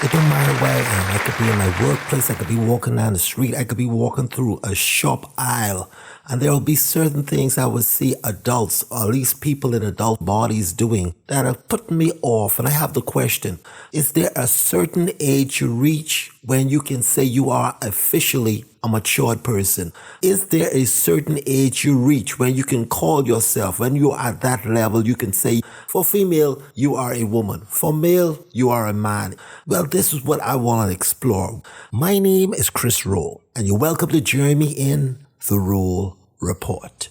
It don't matter where I am. I could be in my workplace. I could be walking down the street. I could be walking through a shop aisle. And there will be certain things I would see adults, or at least people in adult bodies doing that are putting me off. And I have the question, is there a certain age you reach when you can say you are officially a matured person? Is there a certain age you reach when you can call yourself, when you're at that level, you can say, for female, you are a woman. For male, you are a man. Well, this is what I want to explore. My name is Chris Rolle, and you're welcome to join me in the Rolle Report.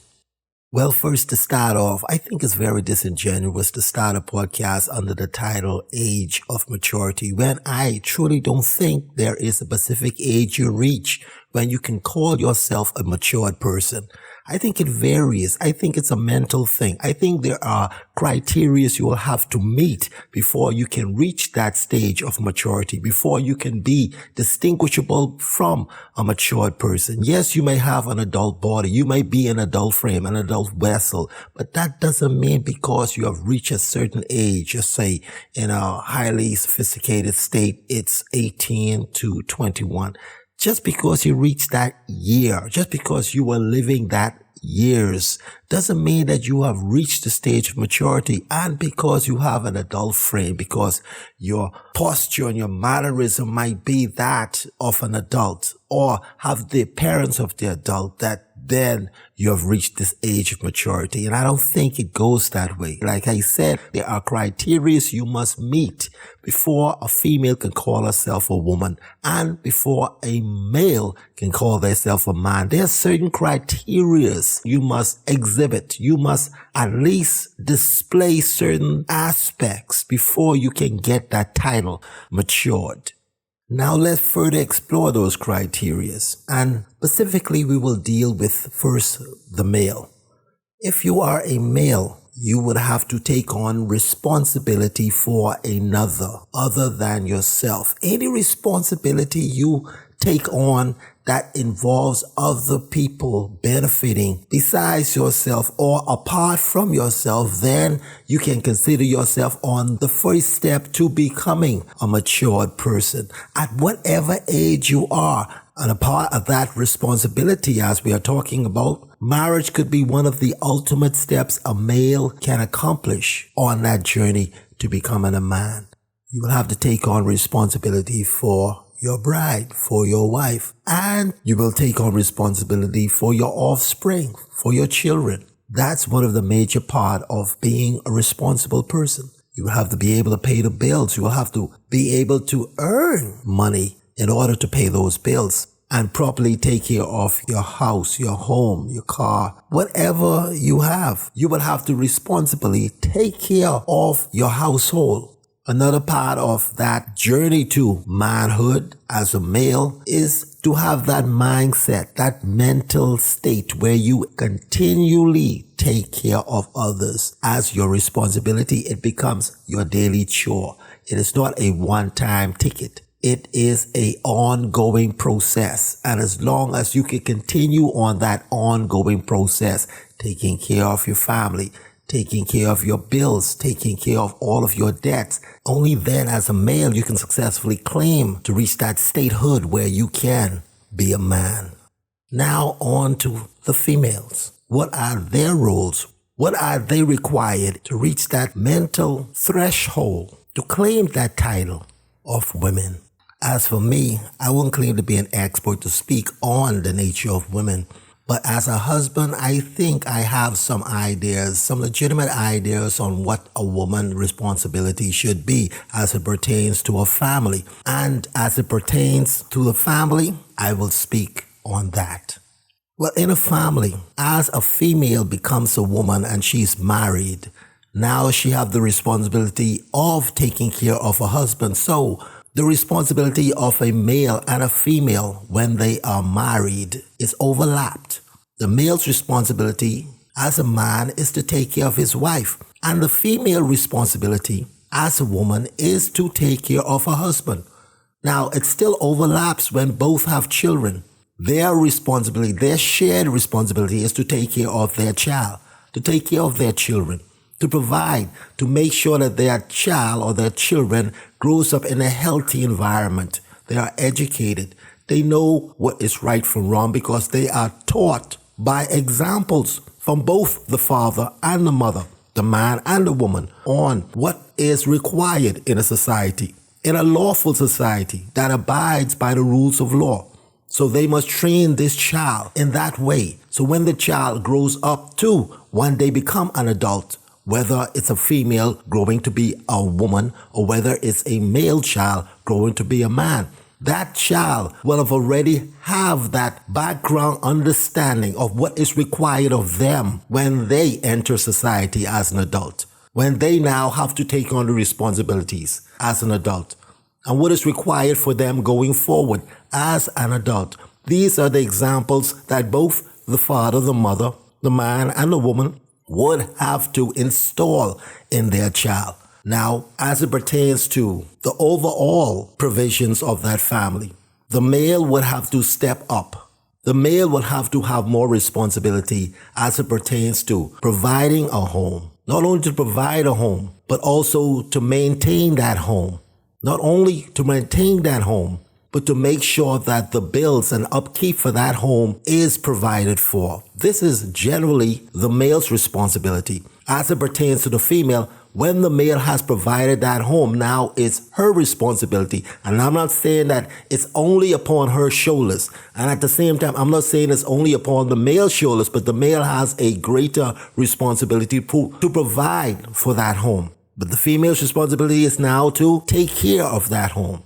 Well, first to start off, I think it's very disingenuous to start a podcast under the title Age of Maturity when I truly don't think there is a specific age you reach when you can call yourself a matured person. I think it varies. I think it's a mental thing. I think there are criteria you will have to meet before you can reach that stage of maturity, before you can be distinguishable from a matured person. Yes, you may have an adult body. You may be an adult frame, an adult vessel, but that doesn't mean because you have reached a certain age, just say in a highly sophisticated state, it's 18 to 21. Just because you reached that year, just because you were living that years, doesn't mean that you have reached the stage of maturity. And because you have an adult frame, because your posture and your mannerism might be that of an adult or have the appearance of the adult, that then you have reached this age of maturity. And I don't think it goes that way. Like I said, there are criteria you must meet before a female can call herself a woman and before a male can call themselves a man. There are certain criteria you must exhibit. You must at least display certain aspects before you can get that title, matured. Now let's further explore those criteria, and specifically we will deal with first the male. If you are a male, you would have to take on responsibility for another other than yourself. Any responsibility you take on that involves other people benefiting besides yourself or apart from yourself, then you can consider yourself on the first step to becoming a matured person. At whatever age you are, and a part of that responsibility, as we are talking about, marriage could be one of the ultimate steps a male can accomplish on that journey to becoming a man. You will have to take on responsibility for your bride, for your wife, and you will take on responsibility for your offspring, for your children. That's one of the major part of being a responsible person. You will have to be able to pay the bills. You will have to be able to earn money in order to pay those bills and properly take care of your house, your home, your car, whatever you have. You will have to responsibly take care of your household. Another part of that journey to manhood as a male is to have that mindset, that mental state where you continually take care of others as your responsibility. It becomes your daily chore. It is not a one-time ticket. It is a ongoing process. And as long as you can continue on that ongoing process, taking care of your family, taking care of your bills, taking care of all of your debts, only then as a male you can successfully claim to reach that statehood where you can be a man. Now on to the females. What are their roles? What are they required to reach that mental threshold to claim that title of women? As for me, I won't claim to be an expert to speak on the nature of women. But as a husband, I think I have some ideas, some legitimate ideas on what a woman's responsibility should be as it pertains to a family. And as it pertains to the family, I will speak on that. Well, in a family, as a female becomes a woman and she's married, now she has the responsibility of taking care of her husband. So the responsibility of a male and a female when they are married is overlapped. The male's responsibility as a man is to take care of his wife, and the female responsibility as a woman is to take care of her husband. Now, it still overlaps when both have children. Their responsibility, their shared responsibility is to take care of their child, to take care of their children, to provide, to make sure that their child or their children grows up in a healthy environment. They are educated. They know what is right from wrong because they are taught by examples from both the father and the mother, the man and the woman, on what is required in a society, in a lawful society that abides by the rules of law. So they must train this child in that way. So when the child grows up to one day become an adult, whether it's a female growing to be a woman or whether it's a male child growing to be a man, that child will have already have that background understanding of what is required of them when they enter society as an adult, when they now have to take on the responsibilities as an adult, and what is required for them going forward as an adult. These are the examples that both the father, the mother, the man, and the woman would have to install in their child. Now, as it pertains to the overall provisions of that family, the male would have to step up. The male would have to have more responsibility as it pertains to providing a home. Not only to provide a home, but also to maintain that home. Not only to maintain that home, but to make sure that the bills and upkeep for that home is provided for. This is generally the male's responsibility. As it pertains to the female, when the male has provided that home, now it's her responsibility. And I'm not saying that it's only upon her shoulders. And at the same time, I'm not saying it's only upon the male's shoulders, but the male has a greater responsibility to provide for that home. But the female's responsibility is now to take care of that home,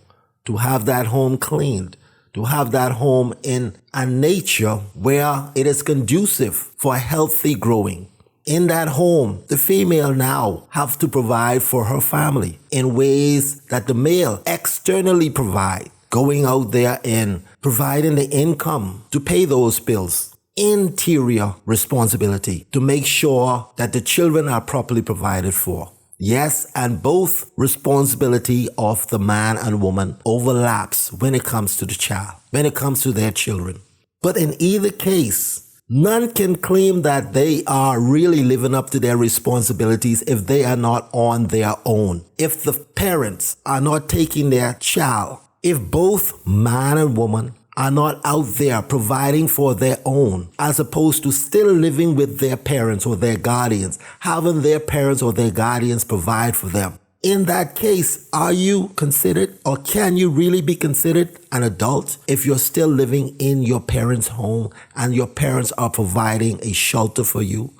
to have that home cleaned, to have that home in a nature where it is conducive for healthy growing. In that home, the female now have to provide for her family in ways that the male externally provide, going out there and providing the income to pay those bills. Interior responsibility to make sure that the children are properly provided for. Yes, and both responsibility of the man and woman overlaps when it comes to the child, when it comes to their children. But in either case, none can claim that they are really living up to their responsibilities if they are not on their own. If the parents are not taking their child, if both man and woman are not out there providing for their own, as opposed to still living with their parents or their guardians, having their parents or their guardians provide for them. In that case, are you considered, or can you really be considered an adult if you're still living in your parents' home and your parents are providing a shelter for you?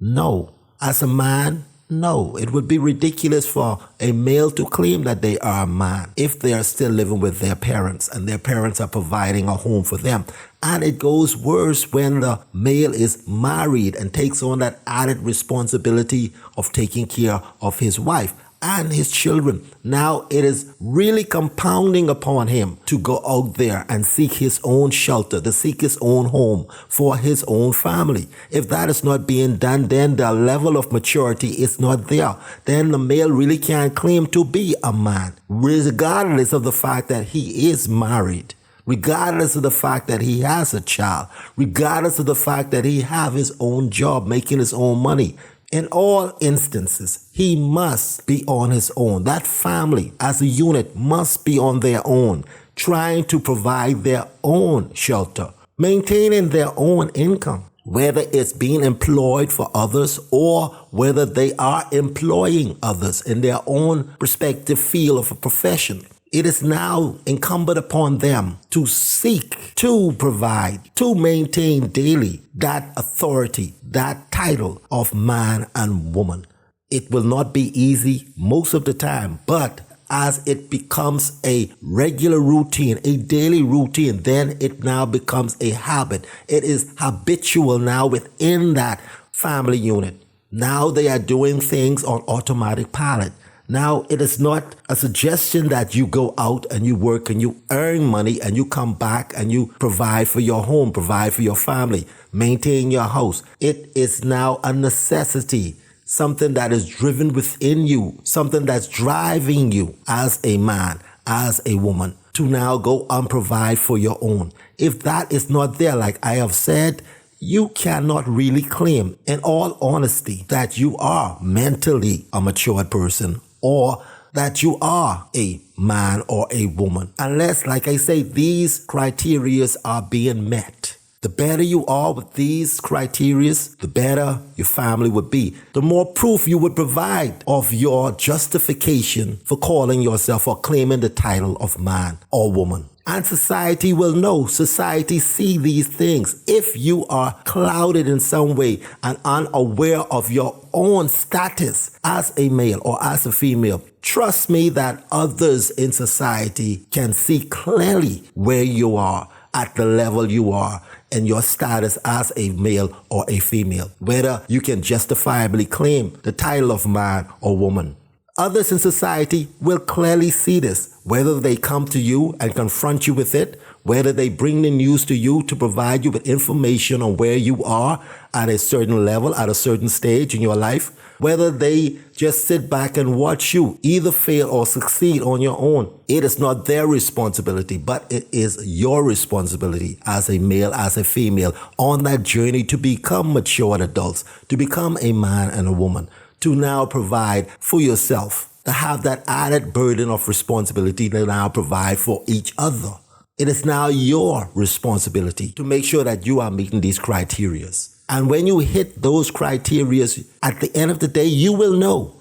No. As a man, no. It would be ridiculous for a male to claim that they are a man if they are still living with their parents and their parents are providing a home for them. And it goes worse when the male is married and takes on that added responsibility of taking care of his wife and his children. Now it is really compounding upon him to go out there and seek his own shelter, to seek his own home for his own family. If that is not being done, then the level of maturity is not there. Then the male really can't claim to be a man, regardless of the fact that he is married, regardless of the fact that he has a child, regardless of the fact that he have his own job, making his own money. In all instances, he must be on his own. That family as a unit must be on their own, trying to provide their own shelter, maintaining their own income, whether it's being employed for others or whether they are employing others in their own respective field of a profession. It is now incumbent upon them to seek, to provide, to maintain daily that authority, that title of man and woman. It will not be easy most of the time, but as it becomes a regular routine, a daily routine, then it now becomes a habit. It is habitual now within that family unit. Now they are doing things on automatic pilot. Now, it is not a suggestion that you go out and you work and you earn money and you come back and you provide for your home, provide for your family, maintain your house. It is now a necessity, something that is driven within you, something that's driving you as a man, as a woman, to now go and provide for your own. If that is not there, like I have said, you cannot really claim, in all honesty, that you are mentally a matured person or that you are a man or a woman. Unless, like I say, these criteria are being met. The better you are with these criteria, the better your family would be. The more proof you would provide of your justification for calling yourself or claiming the title of man or woman. And society will know. Society see these things. If you are clouded in some way and unaware of your own status as a male or as a female, trust me that others in society can see clearly where you are at the level you are and your status as a male or a female, whether you can justifiably claim the title of man or woman. Others in society will clearly see this, whether they come to you and confront you with it, whether they bring the news to you to provide you with information on where you are at a certain level, at a certain stage in your life, whether they just sit back and watch you either fail or succeed on your own. It is not their responsibility, but it is your responsibility as a male, as a female, on that journey to become mature adults, to become a man and a woman, to now provide for yourself, to have that added burden of responsibility to now provide for each other. It is now your responsibility to make sure that you are meeting these criteria. And when you hit those criteria, at the end of the day, you will know.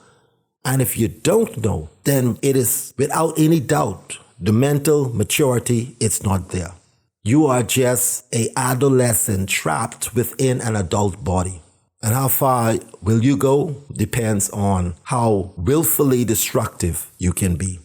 And if you don't know, then it is without any doubt, the mental maturity, it's not there. You are just an adolescent trapped within an adult body. And how far will you go depends on how willfully destructive you can be.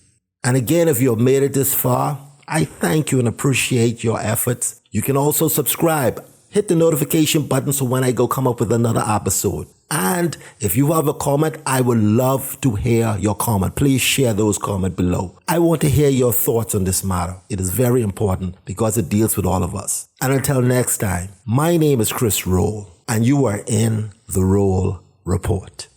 And again, if you've made it this far, I thank you and appreciate your efforts. You can also subscribe. Hit the notification button so when I go come up with another episode. And if you have a comment, I would love to hear your comment. Please share those comments below. I want to hear your thoughts on this matter. It is very important because it deals with all of us. And until next time, my name is Chris Rolle, and you are in the Rolle Report.